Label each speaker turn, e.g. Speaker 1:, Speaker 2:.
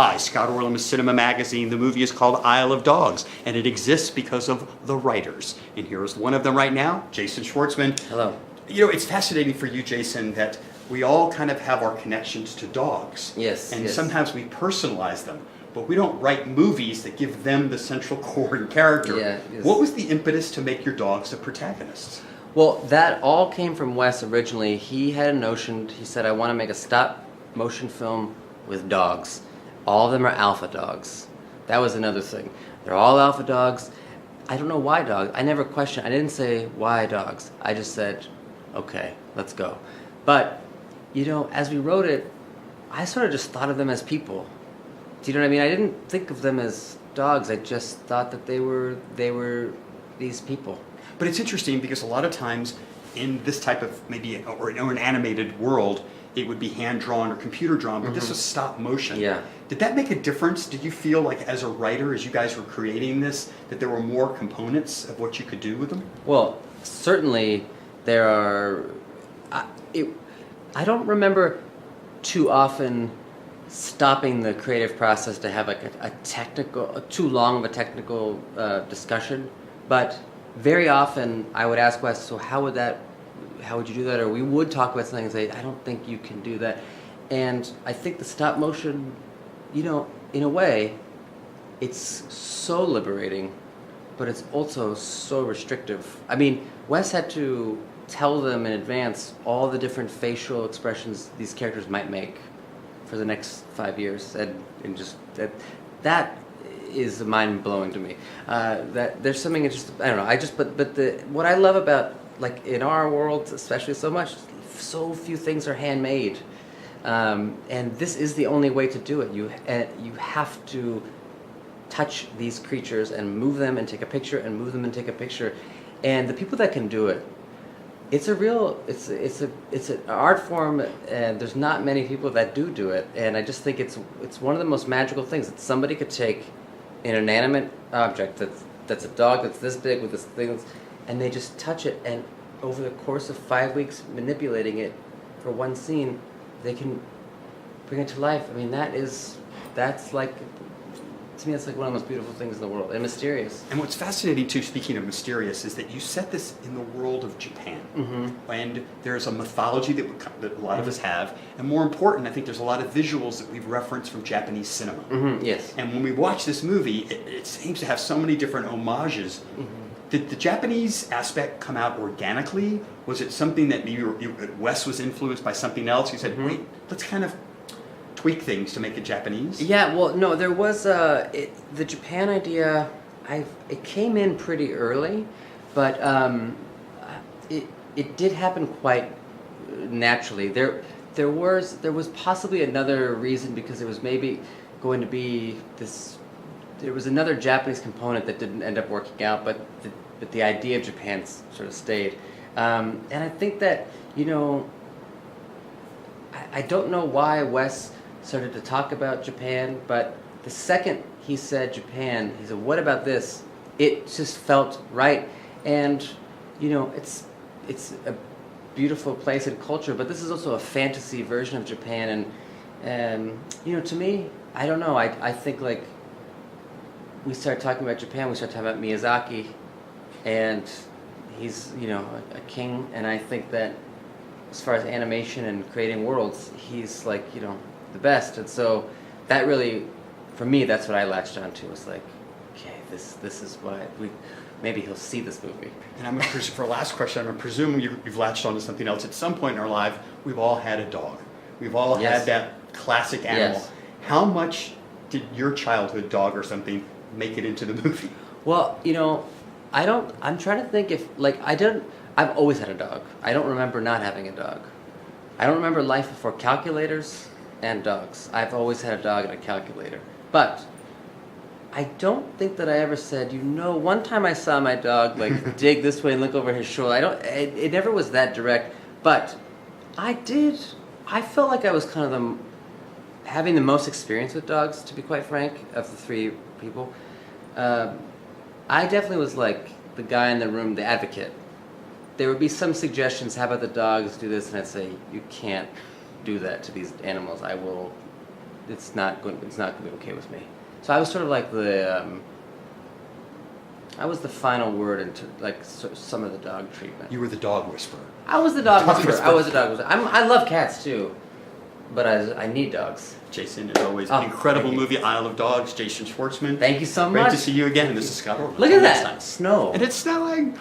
Speaker 1: Hi, Scott Orlam of Cinema Magazine. The movie is called Isle of Dogs, and it exists because of the writers. And here is one of them right now, Jason Schwartzman.
Speaker 2: Hello.
Speaker 1: You know, it's fascinating for you, Jason, that we all kind of have our connections to dogs.
Speaker 2: Yes.
Speaker 1: And
Speaker 2: yes.
Speaker 1: sometimes we personalize them, but we don't write movies that give them the central core and character.
Speaker 2: Yeah, yes.
Speaker 1: What was the impetus to make your dogs the protagonists?
Speaker 2: Well, that all came from Wes originally. He had a notion, he said, I want to make a stop motion film with dogs. All of them are alpha dogs. That was another thing. They're all alpha dogs. I don't know why dogs. I never questioned. I didn't say why dogs. I just said, okay, let's go. But, you know, as we wrote it, I sort of just thought of them as people. Do you know what I mean? I didn't think of them as dogs. I just thought that they were these people.
Speaker 1: But it's interesting because a lot of times in this type of maybe or an animated world, it would be hand-drawn or computer-drawn, but this was stop motion.
Speaker 2: Yeah.
Speaker 1: Did that make a difference? Did you feel like as a writer, as you guys were creating this, that there were more components of what you could do with them?
Speaker 2: Well, certainly there are... I don't remember too often stopping the creative process to have like too long of a technical discussion, but very often I would ask Wes, so how would you do that? Or we would talk about something and say, I don't think you can do that. And I think the stop motion, you know, in a way, it's so liberating, but it's also so restrictive. I mean, Wes had to tell them in advance all the different facial expressions these characters might make for the next 5 years, and just that is mind-blowing to me. That there's something just, I don't know, but what I love about, like, in our world especially so few things are handmade, and this is the only way to do it. You have to touch these creatures and move them and take a picture and move them and take a picture, and the people that can do it, it's an art form, and there's not many people that do it, and I just think it's one of the most magical things that somebody could take an inanimate object that's a dog that's this big with this thing, and they just touch it, and over the course of 5 weeks manipulating it for one scene, they can bring it to life. I mean, that's like, to me, it's like one of the most beautiful things in the world, and mysterious.
Speaker 1: And what's fascinating too, speaking of mysterious, is that you set this in the world of Japan, and there's a mythology that a lot of us have, and more important, I think there's a lot of visuals that we've referenced from Japanese cinema.
Speaker 2: Yes.
Speaker 1: And when we watch this movie, it seems to have so many different homages. Did the Japanese aspect come out organically? Was it something that maybe Wes was influenced by something else? He said, wait, let's kind of tweak things to make it Japanese?
Speaker 2: Yeah, well, no, there was the Japan idea. It came in pretty early, but it did happen quite naturally. There was possibly another reason, because there was maybe going to be this. There was another Japanese component that didn't end up working out, but the idea of Japan sort of stayed. And I think that, you know, I don't know why Wes started to talk about Japan, but the second he said Japan, he said, what about this? It just felt right. And, you know, it's a beautiful place and culture, but this is also a fantasy version of Japan. And you know, to me, I don't know, I think, like, we start talking about Japan, we start talking about Miyazaki, and he's, you know, a king, and I think that as far as animation and creating worlds, he's, like, you know, the best. And so that really, for me, that's what I latched onto. Was like, okay, this is why maybe he'll see this movie.
Speaker 1: And I'm going to, for a last question, I'm going to presume you've latched onto something else. At some point in our life, we've all had a dog. We've all had that classic animal.
Speaker 2: Yes.
Speaker 1: How much did your childhood dog or something make it into the movie?
Speaker 2: Well, you know, I'm trying to think if, like, I've always had a dog. I don't remember not having a dog. I don't remember life before calculators and dogs. I've always had a dog and a calculator. But I don't think that I ever said, you know, one time I saw my dog, like, dig this way and look over his shoulder. It never was that direct. But I felt like I was kind of having the most experience with dogs, to be quite frank, of the three people. I definitely was like the guy in the room, the advocate. There would be some suggestions, how about the dogs do this, and I'd say, you can't do that to these animals. it's not going to be okay with me. So I was sort of like the I was the final word into like some of the dog treatment.
Speaker 1: You were the dog whisperer.
Speaker 2: I was the dog whisperer. I was the dog whisperer. I love cats too, but I need dogs.
Speaker 1: Jason, as always, incredible movie, Isle of Dogs, Jason Schwartzman.
Speaker 2: Thank you so much.
Speaker 1: Great to see you again. And this is Scott Orland.
Speaker 2: Look at
Speaker 1: Next
Speaker 2: that
Speaker 1: time.
Speaker 2: snow.
Speaker 1: And it's snowing.